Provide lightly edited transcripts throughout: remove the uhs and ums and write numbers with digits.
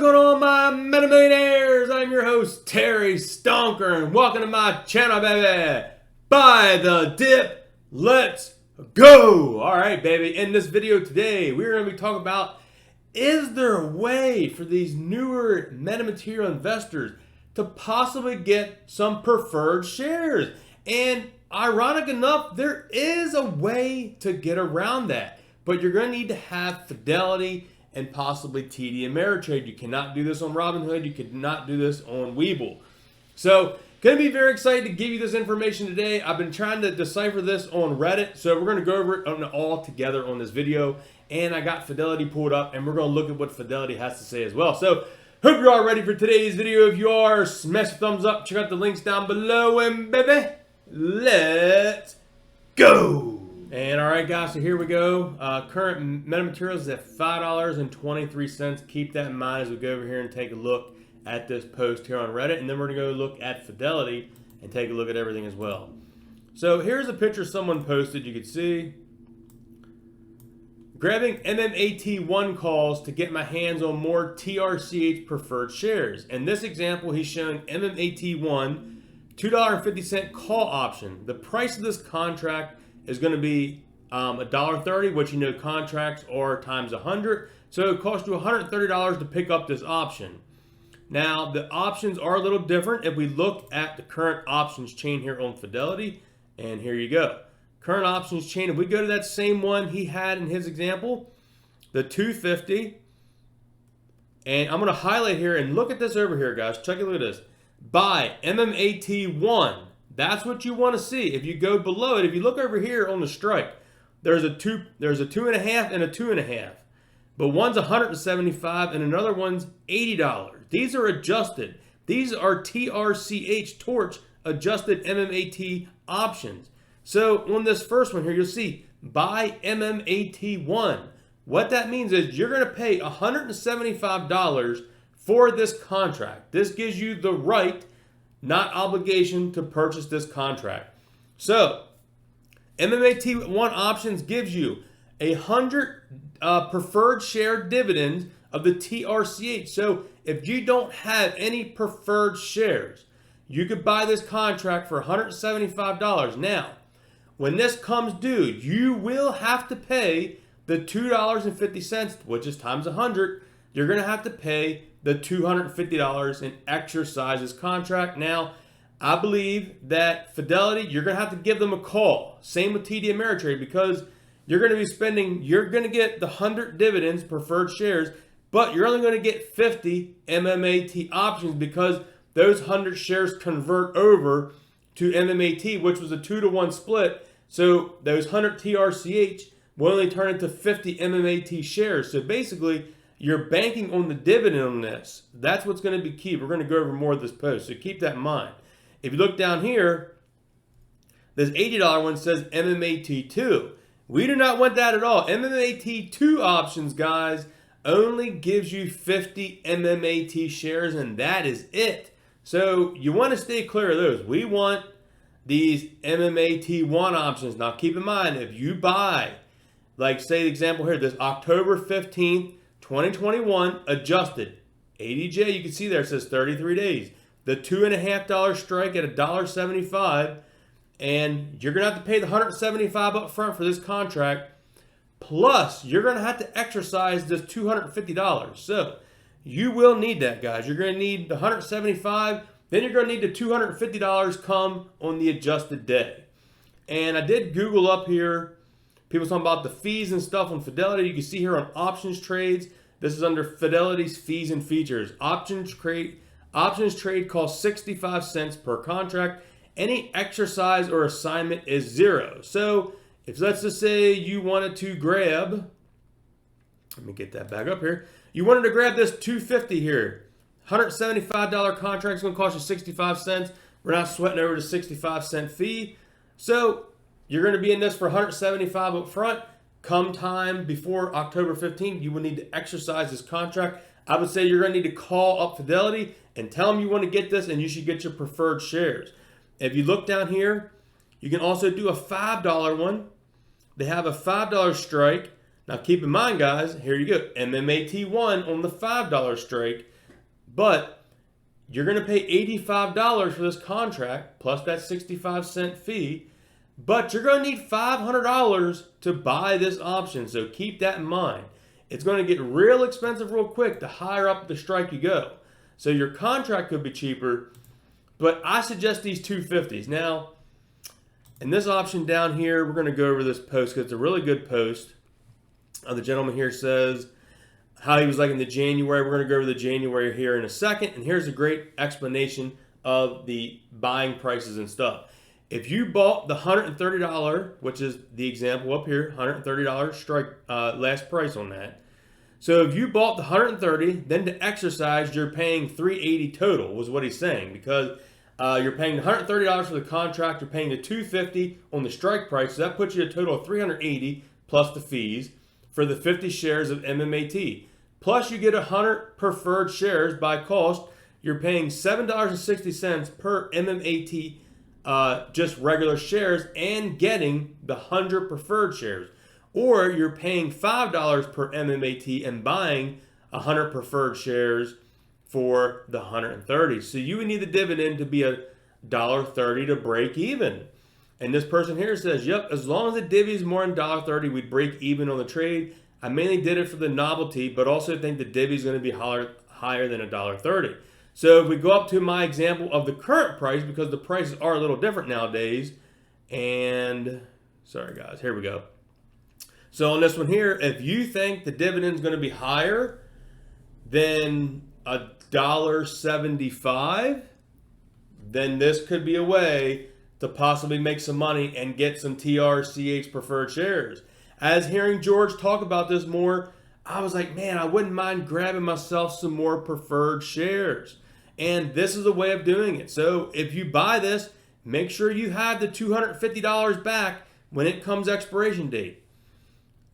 What's going on, my MMATers? I'm your host, Terry Stonker, and welcome to my channel, baby. Buy the dip. Let's go. All right, baby. In this video today, we're going to be talking about, is there a way for these newer metamaterial investors to possibly get some preferred shares? And ironic enough, there is a way to get around that, but you're going to need to have Fidelty and possibly TD Ameritrade. You cannot do this on Robinhood. You cannot do this on Webull. So, going to be very excited to give you this information today. I've been trying to decipher this on Reddit, so we're going to go over it all together on this video. And I got Fidelty pulled up, and we're going to look at what Fidelty has to say as well. So, hope you're all ready for today's video. If you are, smash the thumbs up. Check out the links down below, and baby, let's go. And all right, guys, so here we go. Current metamaterials is at $5.23. Keep that in mind as we go over here and take a look at this post here on Reddit. And then we're going to go look at Fidelity and take a look at everything as well. So here's a picture someone posted. You can see, grabbing MMAT1 calls to get my hands on more TRCH preferred shares. In this example, he's showing MMAT1 $2.50 call option. The price of this contract is going to be $1.30, which you know contracts are times 100. So it costs you $130 to pick up this option. Now, the options are a little different if we look at the current options chain here on Fidelty. And here you go. Current options chain, if we go to that same one he had in his example, the 250. And I'm going to highlight here and look at this over here, guys. Check a look at this. Buy MMAT1. That's what you want to see. If you go below it, if you look over here on the strike, there's a 2.5 and a 2.5. But one's $175 and another one's $80. These are adjusted. These are Trch adjusted MMAT options. So on this first one here, you'll see buy MMAT1. What that means is you're going to pay $175 for this contract. This gives you the right, not obligation, to purchase this contract. So, MMAT1 options gives you 100 preferred share dividends of the TRCH. So, if you don't have any preferred shares, you could buy this contract for $175. Now, when this comes due, you will have to pay the $2.50, which is times 100. You're going to have to pay the $250 and exercise this contract. Now, I believe that Fidelity, you're going to have to give them a call. Same with TD Ameritrade, because you're going to be spending, you're going to get the 100 dividends, preferred shares, but you're only going to get 50 MMAT options because those 100 shares convert over to MMAT, which was a 2-to-1 split. So those 100 TRCH will only turn into 50 MMAT shares. So basically, you're banking on the dividend on this. That's what's going to be key. We're going to go over more of this post, so keep that in mind. If you look down here, this $80 one says MMAT2. We do not want that at all. MMAT2 options, guys, only gives you 50 MMAT shares, and that is it. So you want to stay clear of those. We want these MMAT1 options. Now keep in mind, if you buy, like say the example here, this October 15th, 2021 adjusted ADJ, you can see there it says 33 days. The $2.50 strike at $1.75, and you're going to have to pay the $175 up front for this contract. Plus, you're going to have to exercise this $250. So, you will need that, guys. You're going to need the $175, then you're going to need the $250 come on the adjusted day. And I did Google up here. People talking about the fees and stuff on Fidelity. You can see here on options trades. This is under Fidelity's fees and features. Options trade costs 65 cents per contract. Any exercise or assignment is 0. So if let's just say you wanted to grab, let me get that back up here. You wanted to grab this 250 here. $175 contract is going to cost you 65 cents. We're not sweating over the 65-cent fee. So you're going to be in this for $175 up front. Come time before October 15th, you will need to exercise this contract. I would say you're going to need to call up Fidelity and tell them you want to get this, and you should get your preferred shares. If you look down here, you can also do a $5 one. They have a $5 strike. Now keep in mind, guys, here you go. MMAT1 on the $5 strike. but you're going to pay $85 for this contract plus that 65-cent fee, but you're going to need $500 to buy this option. So keep that in mind. It's going to get real expensive real quick the higher up the strike you go. So your contract could be cheaper, but I suggest these 250s. Now, in this option down here, we're going to go over this post because it's a really good post. The gentleman here says how he was like in the January. We're going to go over the January here in a second. And here's a great explanation of the buying prices and stuff. If you bought the $130, which is the example up here, $130 strike last price on that. So if you bought the 130, then to exercise, you're paying $380 total, was what he's saying, because you're paying $130 for the contract, you're paying the $250 on the strike price, so that puts you a total of $380 plus the fees for the 50 shares of MMAT. Plus you get 100 preferred shares by cost. You're paying $7.60 per MMAT just regular shares and getting the 100 preferred shares. Or you're paying $5 per MMAT and buying 100 preferred shares for the 130. So you would need the dividend to be $1.30 to break even. And this person here says, yep, as long as the divvy is more than $1.30, we'd break even on the trade. I mainly did it for the novelty, but also think the divvy is going to be higher than $1.30. So if we go up to my example of the current price, because the prices are a little different nowadays, and sorry guys, here we go. So on this one here, if you think the dividend is going to be higher than $1.75, then this could be a way to possibly make some money and get some TRCH preferred shares. As hearing George talk about this more, I was like, man, I wouldn't mind grabbing myself some more preferred shares. And this is a way of doing it. So if you buy this, make sure you have the $250 back when it comes expiration date.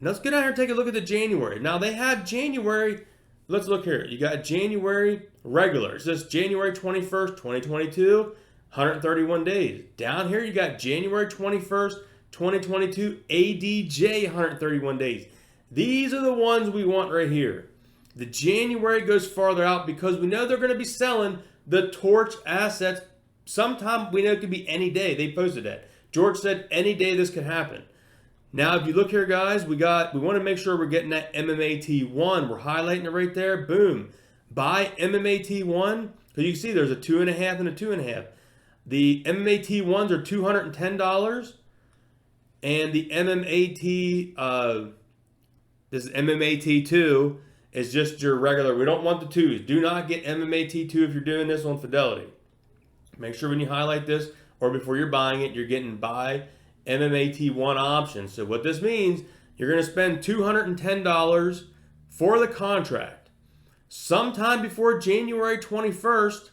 Now let's get out here and take a look at the January. Now they have January, let's look here. You got January regular. It says January 21st, 2022, 131 days. Down here you got January 21st, 2022, ADJ, 131 days. These are the ones we want right here. The January goes farther out because we know they're going to be selling the Trch assets. Sometime we know it could be any day. They posted that. George said any day this could happen. Now, if you look here, guys, we want to make sure we're getting that MMAT1. We're highlighting it right there. Boom. Buy MMAT1. So you can see there's a 2.5 and a 2.5. The MMAT1s are $210. And the MMAT, this is MMAT2, is just your regular. We don't want the twos. Do not get MMAT2 if you're doing this on Fidelty. Make sure when you highlight this or before you're buying it, you're getting buy MMAT1 option. So what this means, you're going to spend $210 for the contract. Sometime before January 21st,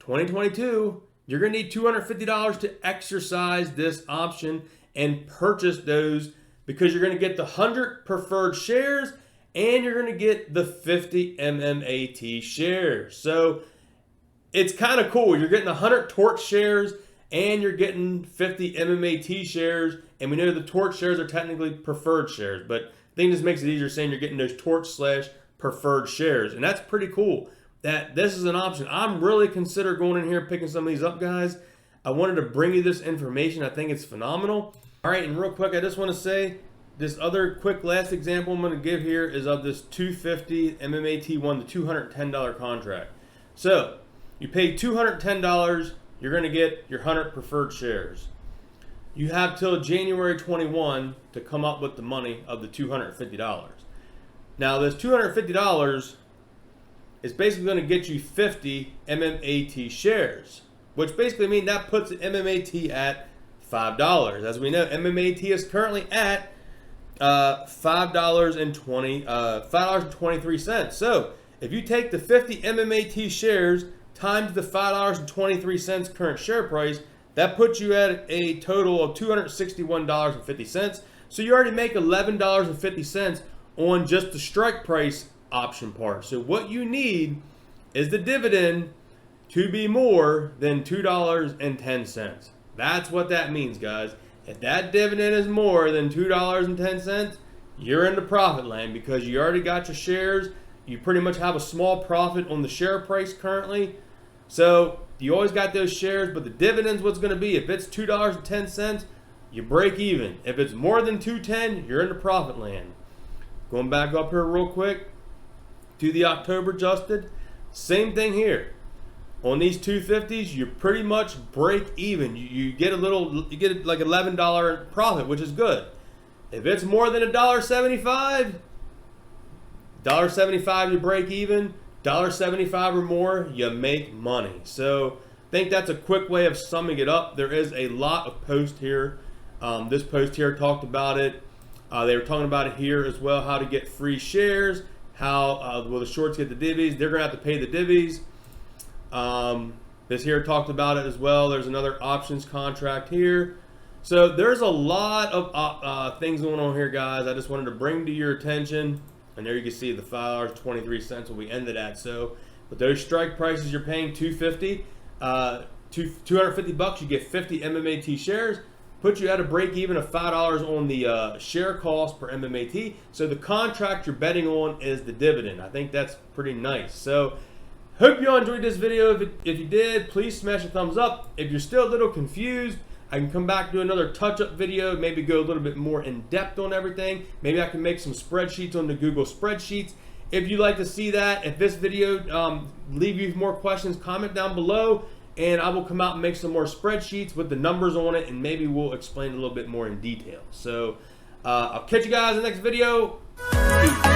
2022, you're going to need $250 to exercise this option and purchase those because you're going to get the 100 preferred shares and you're going to get the 50 MMAT shares. So it's kind of cool. You're getting 100 Trch shares and you're getting 50 MMAT shares. And we know the Trch shares are technically preferred shares, but I think this makes it easier saying you're getting those Trch / preferred shares. And that's pretty cool that this is an option. I'm really consider going in here and picking some of these up, guys. I wanted to bring you this information. I think it's phenomenal. All right, and real quick, I just want to say this other quick last example I'm going to give here is of this 250 MMAT1, the $210 contract. So you pay $210, you're going to get your 100 preferred shares. You have till January 21 to come up with the money of the $250. Now this $250 is basically going to get you 50 MMAT shares, which basically means that puts the MMAT at $5. As we know, MMAT is currently at $5.23. So if you take the 50 MMAT shares times the $5.23 current share price, that puts you at a total of $261.50. So you already make $11.50 on just the strike price option part. So what you need is the dividend to be more than $2.10. That's what that means, guys. If that dividend is more than $2.10, you're in the profit land because you already got your shares, you pretty much have a small profit on the share price currently. So you always got those shares, but the dividend's what's going to be. If it's $2.10, you break even. If it's more than $2.10, you're in the profit land. Going back up here real quick to the October adjusted, same thing here. On these 250s, you pretty much break even. You get like $11 profit, which is good. If it's more than $1.75, $1.75 you break even. $1.75 or more, you make money. So I think that's a quick way of summing it up. There is a lot of posts here. This post here talked about it. They were talking about it here as well, how to get free shares, how will the shorts get the divvies. They're going to have to pay the divvies. This here talked about it as well. There's another options contract here. So there's a lot of things going on here, guys. I just wanted to bring to your attention. And there you can see the $5.23 when we ended at. So with those strike prices, you're paying $250, $250 bucks. You get 50 MMAT shares. Put you at a break even of $5 on the share cost per MMAT. So the contract you're betting on is the dividend. I think that's pretty nice. So hope you all enjoyed this video. If you did, please smash a thumbs up. If you're still a little confused, I can come back to another touch-up video, maybe go a little bit more in-depth on everything. Maybe I can make some spreadsheets on the Google Spreadsheets. If you'd like to see that, if this video leave you more questions, comment down below, and I will come out and make some more spreadsheets with the numbers on it, and maybe we'll explain a little bit more in detail. So I'll catch you guys in the next video. Peace.